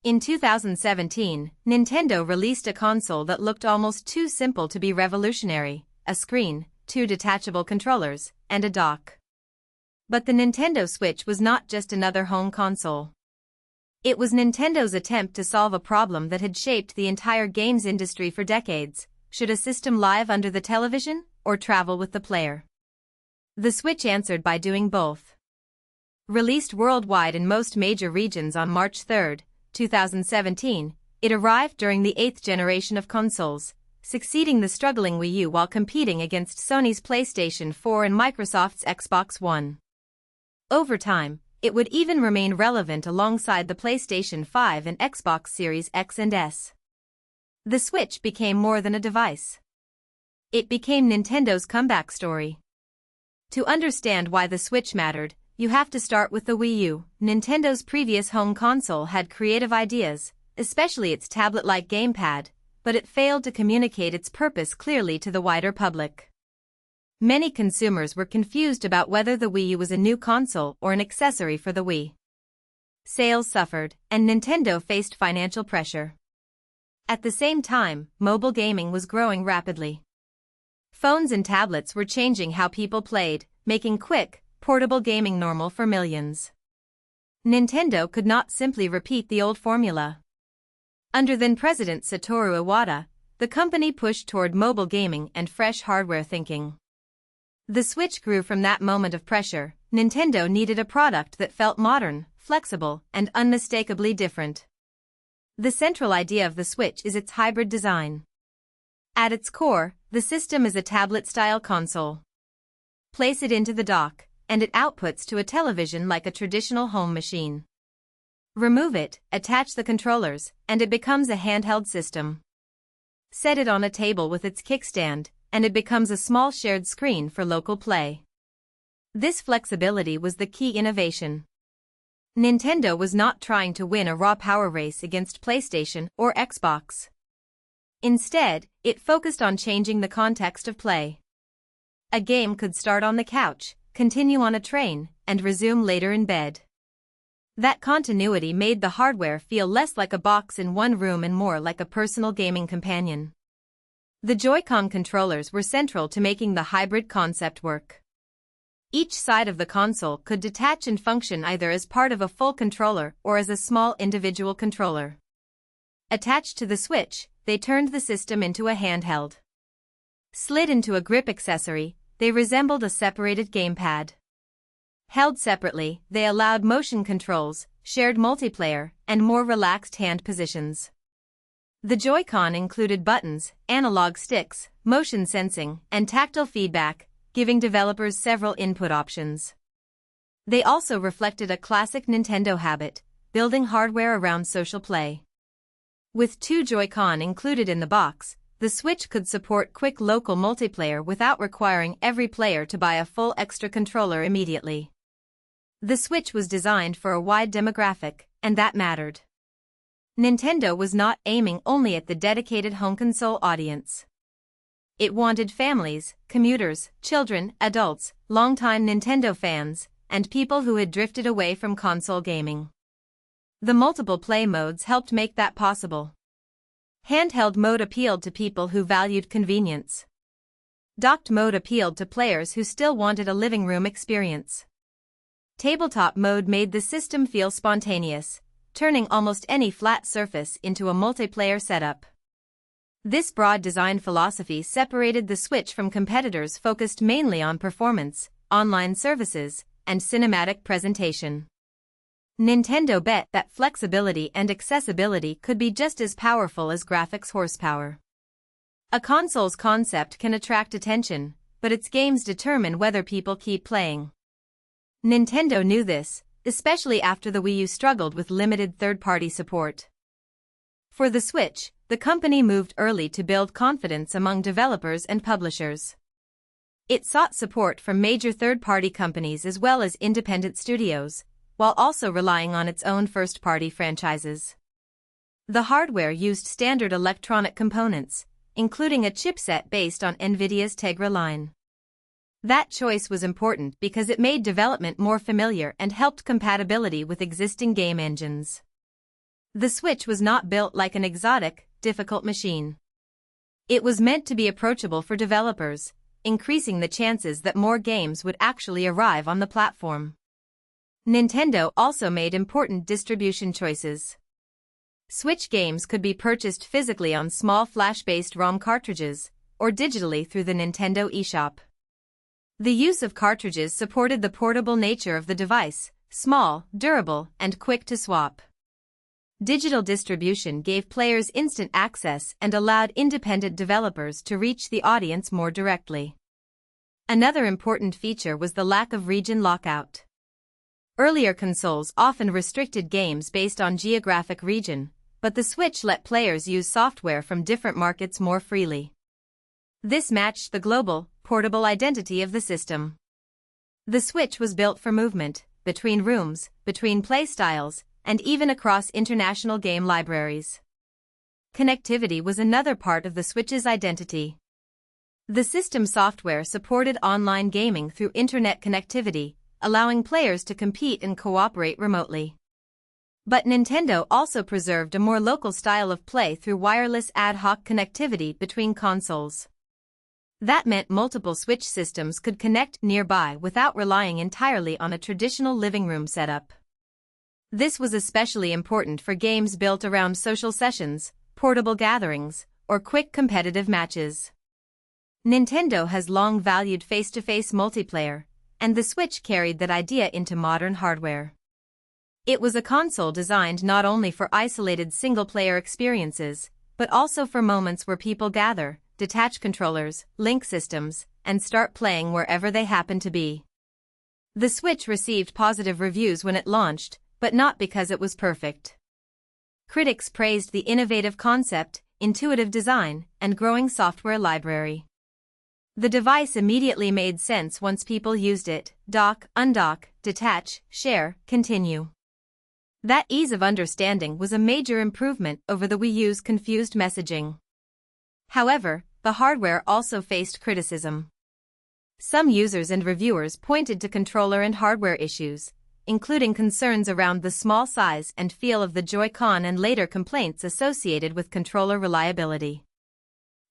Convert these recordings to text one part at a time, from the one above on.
In 2017, Nintendo released a console that looked almost too simple to be revolutionary: a screen, two detachable controllers, and a dock. But the Nintendo Switch was not just another home console. It was Nintendo's attempt to solve a problem that had shaped the entire games industry for decades: should a system live under the television, or travel with the player? The Switch answered by doing both. Released worldwide in most major regions on March 3, 2017, it arrived during the 8th generation of consoles, succeeding the struggling Wii U while competing against Sony's PlayStation 4 and Microsoft's Xbox One. Over time, it would even remain relevant alongside the PlayStation 5 and Xbox Series X and S. The Switch became more than a device. It became Nintendo's comeback story. To understand why the Switch mattered, you have to start with the Wii U. Nintendo's previous home console had creative ideas, especially its tablet-like gamepad, but it failed to communicate its purpose clearly to the wider public. Many consumers were confused about whether the Wii U was a new console or an accessory for the Wii. Sales suffered, and Nintendo faced financial pressure. At the same time, mobile gaming was growing rapidly. Phones and tablets were changing how people played, making quick, portable gaming normal for millions. Nintendo could not simply repeat the old formula. Under then-President Satoru Iwata, the company pushed toward mobile gaming and fresh hardware thinking. The Switch grew from that moment of pressure. Nintendo needed a product that felt modern, flexible, and unmistakably different. The central idea of the Switch is its hybrid design. At its core, the system is a tablet-style console. Place it into the dock, and it outputs to a television like a traditional home machine. Remove it, attach the controllers, and it becomes a handheld system. Set it on a table with its kickstand, and it becomes a small shared screen for local play. This flexibility was the key innovation. Nintendo was not trying to win a raw power race against PlayStation or Xbox. Instead, it focused on changing the context of play. A game could start on the couch, continue on a train, and resume later in bed. That continuity made the hardware feel less like a box in one room and more like a personal gaming companion. The Joy-Con controllers were central to making the hybrid concept work. Each side of the console could detach and function either as part of a full controller or as a small individual controller. Attached to the Switch, they turned the system into a handheld. Slid into a grip accessory, they resembled a separated gamepad. Held separately, they allowed motion controls, shared multiplayer, and more relaxed hand positions. The Joy-Con included buttons, analog sticks, motion sensing, and tactile feedback, giving developers several input options. They also reflected a classic Nintendo habit: building hardware around social play. With two Joy-Con included in the box, the Switch could support quick local multiplayer without requiring every player to buy a full extra controller immediately. The Switch was designed for a wide demographic, and that mattered. Nintendo was not aiming only at the dedicated home console audience. It wanted families, commuters, children, adults, longtime Nintendo fans, and people who had drifted away from console gaming. The multiple play modes helped make that possible. Handheld mode appealed to people who valued convenience. Docked mode appealed to players who still wanted a living room experience. Tabletop mode made the system feel spontaneous, turning almost any flat surface into a multiplayer setup. This broad design philosophy separated the Switch from competitors focused mainly on performance, online services, and cinematic presentation. Nintendo bet that flexibility and accessibility could be just as powerful as graphics horsepower. A console's concept can attract attention, but its games determine whether people keep playing. Nintendo knew this, especially after the Wii U struggled with limited third-party support. For the Switch, the company moved early to build confidence among developers and publishers. It sought support from major third-party companies as well as independent studios, while also relying on its own first-party franchises. The hardware used standard electronic components, including a chipset based on NVIDIA's Tegra line. That choice was important because it made development more familiar and helped compatibility with existing game engines. The Switch was not built like an exotic, difficult machine. It was meant to be approachable for developers, increasing the chances that more games would actually arrive on the platform. Nintendo also made important distribution choices. Switch games could be purchased physically on small flash-based ROM cartridges, or digitally through the Nintendo eShop. The use of cartridges supported the portable nature of the device, small, durable, and quick to swap. Digital distribution gave players instant access and allowed independent developers to reach the audience more directly. Another important feature was the lack of region lockout. Earlier consoles often restricted games based on geographic region, but the Switch let players use software from different markets more freely. This matched the global, portable identity of the system. The Switch was built for movement, between rooms, between playstyles, and even across international game libraries. Connectivity was another part of the Switch's identity. The system software supported online gaming through internet connectivity, allowing players to compete and cooperate remotely. But Nintendo also preserved a more local style of play through wireless ad hoc connectivity between consoles. That meant multiple Switch systems could connect nearby without relying entirely on a traditional living room setup. This was especially important for games built around social sessions, portable gatherings, or quick competitive matches. Nintendo has long valued face-to-face multiplayer, and the Switch carried that idea into modern hardware. It was a console designed not only for isolated single-player experiences, but also for moments where people gather, detach controllers, link systems, and start playing wherever they happen to be. The Switch received positive reviews when it launched, but not because it was perfect. Critics praised the innovative concept, intuitive design, and growing software library. The device immediately made sense once people used it: dock, undock, detach, share, continue. That ease of understanding was a major improvement over the Wii U's confused messaging. However, the hardware also faced criticism. Some users and reviewers pointed to controller and hardware issues, including concerns around the small size and feel of the Joy-Con and later complaints associated with controller reliability.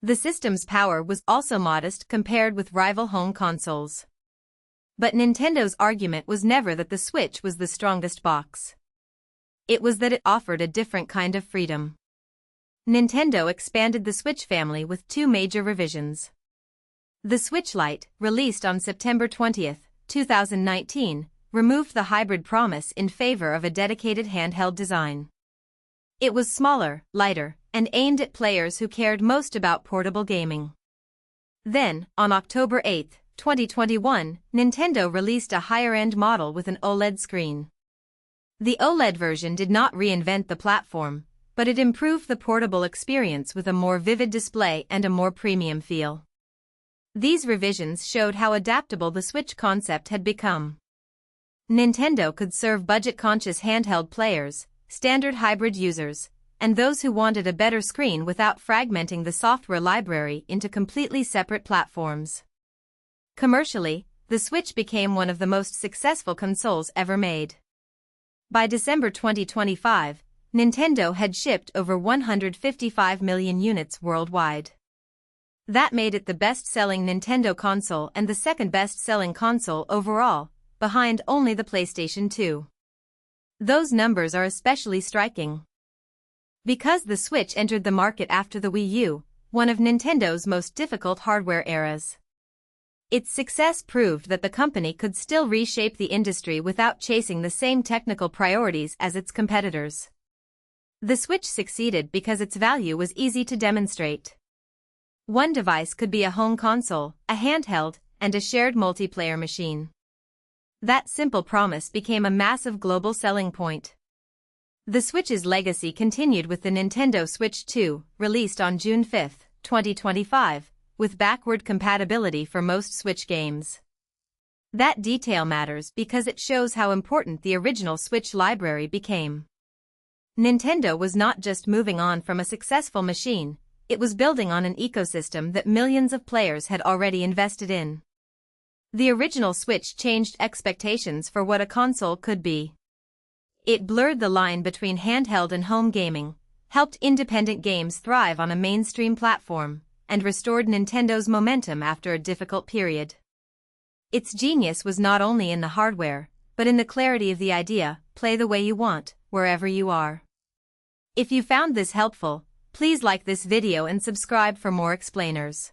The system's power was also modest compared with rival home consoles. But Nintendo's argument was never that the Switch was the strongest box. It was that it offered a different kind of freedom. Nintendo expanded the Switch family with two major revisions. The Switch Lite, released on September 20, 2019, removed the hybrid promise in favor of a dedicated handheld design. It was smaller, lighter, and aimed at players who cared most about portable gaming. Then, on October 8, 2021, Nintendo released a higher-end model with an OLED screen. The OLED version did not reinvent the platform, but it improved the portable experience with a more vivid display and a more premium feel. These revisions showed how adaptable the Switch concept had become. Nintendo could serve budget-conscious handheld players, standard hybrid users, and those who wanted a better screen without fragmenting the software library into completely separate platforms. Commercially, the Switch became one of the most successful consoles ever made. By December 2025, Nintendo had shipped over 155 million units worldwide. That made it the best-selling Nintendo console and the second best-selling console overall, behind only the PlayStation 2. Those numbers are especially striking. Because the Switch entered the market after the Wii U, one of Nintendo's most difficult hardware eras. Its success proved that the company could still reshape the industry without chasing the same technical priorities as its competitors. The Switch succeeded because its value was easy to demonstrate. One device could be a home console, a handheld, and a shared multiplayer machine. That simple promise became a massive global selling point. The Switch's legacy continued with the Nintendo Switch 2, released on June 5, 2025, with backward compatibility for most Switch games. That detail matters because it shows how important the original Switch library became. Nintendo was not just moving on from a successful machine, it was building on an ecosystem that millions of players had already invested in. The original Switch changed expectations for what a console could be. It blurred the line between handheld and home gaming, helped independent games thrive on a mainstream platform, and restored Nintendo's momentum after a difficult period. Its genius was not only in the hardware, but in the clarity of the idea, play the way you want, wherever you are. If you found this helpful, please like this video and subscribe for more explainers.